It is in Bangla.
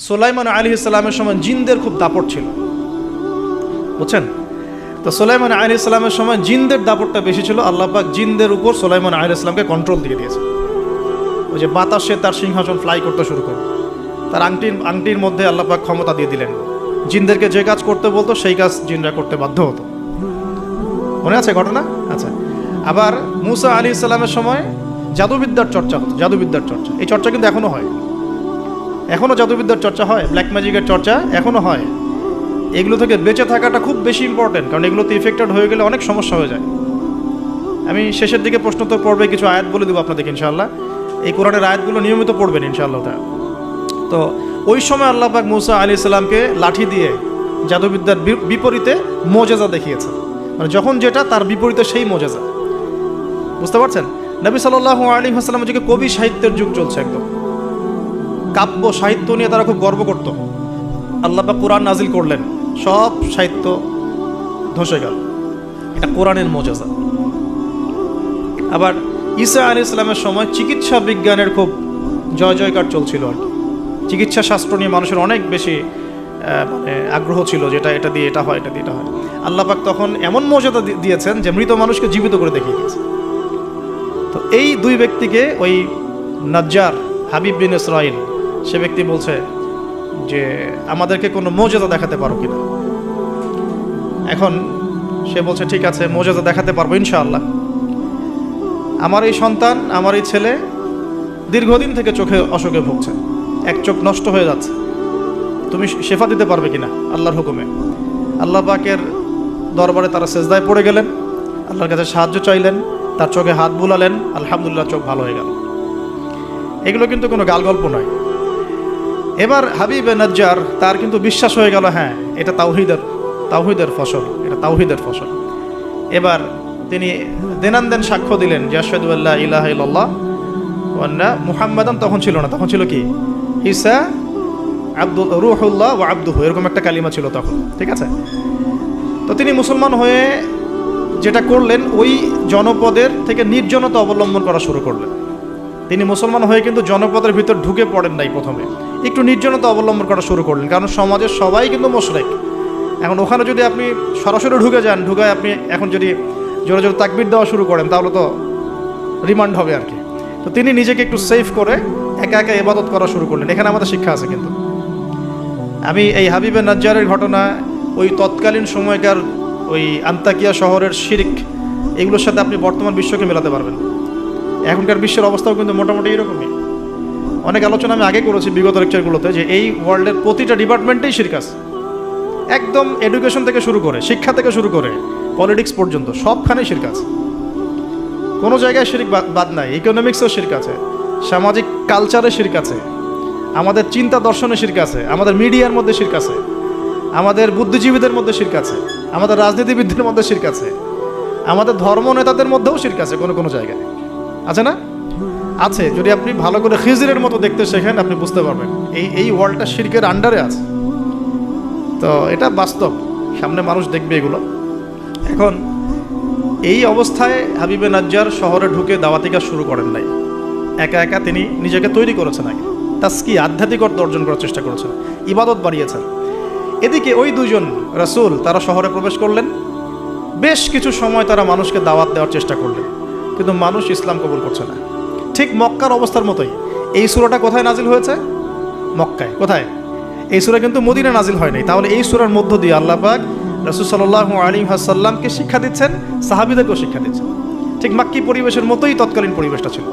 সুলাইমান আলাইহিস সালামের সময় জিনদের খুব দাপট ছিল, বুঝছেন? তো সুলাইমান আলাইহিস সালামের সময় জিনদের দাপটটা বেশি ছিল। আল্লাহ পাক জিনদের উপর সুলাইমান আলাইহিস সালামকে কন্ট্রোল দিয়ে দিয়েছে। ওই যে বাতাসে তার সিংহাসন ফ্লাই করতে শুরু করল, তার আংটির মধ্যে আল্লাহ পাক ক্ষমতা দিয়ে দিলেন। জিনদেরকে যে কাজ করতে বলতো সেই কাজ জিনরা করতে বাধ্য হতো। মনে আছে ঘটনা? আচ্ছা, আবার মুসা আলাইহিস সালামের সময় জাদুবিদ্যার চর্চা হতো, জাদুবিদ্যার চর্চা। এই চর্চা কিন্তু এখনো হয়, এখনো জাদুবিদ্যার চর্চা হয়, ব্ল্যাক ম্যাজিকের চর্চা এখনো হয়। এগুলো থেকে বেঁচে থাকাটা খুব বেশি ইম্পর্টেন্ট, কারণ এগুলোতে ইফেক্টেড হয়ে গেলে অনেক সমস্যা হয়ে যায়। আমি শেষের দিকে প্রশ্নোত্তর পর্বে কিছু আয়াত বলে দেবো আপনাদেরকে ইনশাআল্লাহ। এই কোরআনের আয়াতগুলো নিয়মিত পড়বেন ইনশাআল্লাহ। তো ওই সময় আল্লাহ পাক মুসা আলাইহিস সালামকে লাঠি দিয়ে জাদুবিদ্যার বিপরীতে মোজেজা দেখিয়েছে, মানে যখন যেটা তার বিপরীতে সেই মোজেজা। বুঝতে পারছেন? নবী সাল্লাল্লাহু আলাইহি ওয়াসাল্লামের যুগে কবি সাহিত্যের যুগ চলছে, একদম কাব্য সাহিত্য নিয়ে তারা খুব গর্ব করত। আল্লাহ পাক কোরআন নাজিল করলেন, সব সাহিত্য ধসে গেল। এটা কোরআনের মোজেজা। আবার ঈসা আলাইহিস সালামের সময় চিকিৎসা বিজ্ঞানের খুব জয় জয়কার চলছিল আর কি। চিকিৎসা শাস্ত্র নিয়ে মানুষের অনেক বেশি আগ্রহ ছিল, যেটা এটা দিয়ে এটা হয়, এটা দিয়ে এটা হয়। আল্লাহ পাক তখন এমন মর্যাদা দিয়েছেন যে মৃত মানুষকে জীবিত করে দেখিয়ে দিয়েছে। তো এই দুই ব্যক্তিকে ওই নাজ্জার হাবিব বিন ইসরাইল, সে ব্যক্তি বলছে যে আমাদেরকে কোনো মর্যাদা দেখাতে পারো কিনা। এখন সে বলছে ঠিক আছে, মর্যাদা দেখাতে পারবো ইনশাআল্লাহ। আমার এই সন্তান, আমার এই ছেলে দীর্ঘদিন থেকে চোখে অসুখে ভুগছে, এক চোখ নষ্ট হয়ে যাচ্ছে, তুমি শেফা দিতে পারবে কিনা আল্লাহর হুকুমে। আল্লাহ পাকের দরবারে তারা সেজদায় পড়ে গেলেন, আল্লাহর কাছে সাহায্য চাইলেন, তার চোখে হাত বুলালেন, আলহামদুলিল্লাহ চোখ ভালো হয়ে গেল। এগুলো কিন্তু কোনো গাল গল্প নয়। এবার হাবিবে নাজ্জার, তার কিন্তু বিশ্বাস হয়ে গেল, হ্যাঁ এটা তাওহীদের ফসল, এটা তাওহীদের ফসল। এবার তিনি দেনান সাক্ষ্য দিলেন যে আশহাদু আল্লা ইলাহা ইল্লাল্লাহ ওয়া আন্না মুহাম্মাদান, তখন ছিল না, তখন ছিল কি ঈসা রূহুল্লাহ ওয়া আবদুহু, এরকম একটা কালিমা ছিল তখন, ঠিক আছে? তো তিনি মুসলমান হয়ে যেটা করলেন, ওই জনপদের থেকে নির্জনতা অবলম্বন করা শুরু করলেন। তিনি মুসলমান হয়ে কিন্তু জনপদের ভিতর ঢুকে পড়েন নাই, প্রথমে একটু নির্জনতা অবলম্বন করা শুরু করলেন, কারণ সমাজের সবাই কিন্তু মুশরিক। এখন ওখানে যদি আপনি সরাসরি ঢুকে যান, ঢুকে আপনি এখন যদি জোরে জোরে তাকবীর দেওয়া শুরু করেন, তাহলে তো রিমান্ড হবে আর কি। তো তিনি নিজেকে একটু সেফ করে একা একা ইবাদত করা শুরু করলেন। এখানে আমাদের শিক্ষা আছে কিন্তু। আমি এই হাবিবে নাজ্জারের ঘটনা, ওই তৎকালীন সময়কার ওই আন্তাকিয়া শহরের শিরক, এগুলোর সাথে আপনি বর্তমান বিশ্বকে মেলাতে পারবেন। এখনকার বিশ্বের অবস্থাও কিন্তু মোটামুটি এরকমই। অনেক আলোচনা আমি আগে করেছি বিগত লেকচারগুলোতে, যে এই ওয়ার্ল্ডের প্রতিটা ডিপার্টমেন্টেই শিরক আছে, একদম এডুকেশন থেকে শুরু করে, শিক্ষা থেকে শুরু করে পলিটিক্স পর্যন্ত সবখানেই শিরক আছে। কোনো জায়গায় শিরক বাদ নাই। ইকোনমিক্সেও শিরক আছে, সামাজিক কালচারে শিরক আছে, আমাদের চিন্তা দর্শনে শিরক আছে, আমাদের মিডিয়ার মধ্যে শিরক আছে, আমাদের বুদ্ধিজীবীদের মধ্যে শিরক আছে, আমাদের রাজনীতিবিদদের মধ্যে শিরক আছে, আমাদের ধর্ম নেতাদের মধ্যেও শিরক আছে কোনো কোনো জায়গায়, আছে না? আছে। যদি আপনি ভালো করে খিজিরের মতো দেখতে শেখেন, আপনি বুঝতে পারবেন এই ওয়ার্ল্ডটা শিরকের আন্ডারে আছে। তো এটা বাস্তব, সামনে মানুষ দেখবে এগুলো। এখন এই অবস্থায় হাবিবে নাজ্জার শহরে ঢুকে দাওয়াতি কাজ শুরু করেন নাই, একা একা তিনি নিজেকে তৈরি করেছেন, আগে তাসকি আধ্যাত্মিকতা অর্জন করার চেষ্টা করেছেন, ইবাদত বাড়িয়েছেন। এদিকে ওই দুজন রাসূল তারা শহরে প্রবেশ করলেন, বেশ কিছু সময় তারা মানুষকে দাওয়াত দেওয়ার চেষ্টা করলেন, কিন্তু মানুষ ইসলাম কবুল করছে না। ঠিক মক্কার অবস্থার মতোই। এই সূরাটা কোথায় নাজিল হয়েছে? মক্কায়। কোথায়? এই সূরা কিন্তু মদিনা নাজিল হয় নাই। তাহলে এই সূরার মধ্য দিয়ে আল্লাহ পাক রাসূল সাল্লাল্লাহু আলাইহি ওয়াসাল্লামকে শিক্ষা দিচ্ছেন, সাহাবীদেরকেও শিক্ষা দিচ্ছেন। ঠিক মাক্কি পরিবেশের মতোই তৎকালীন পরিবেশটা ছিল।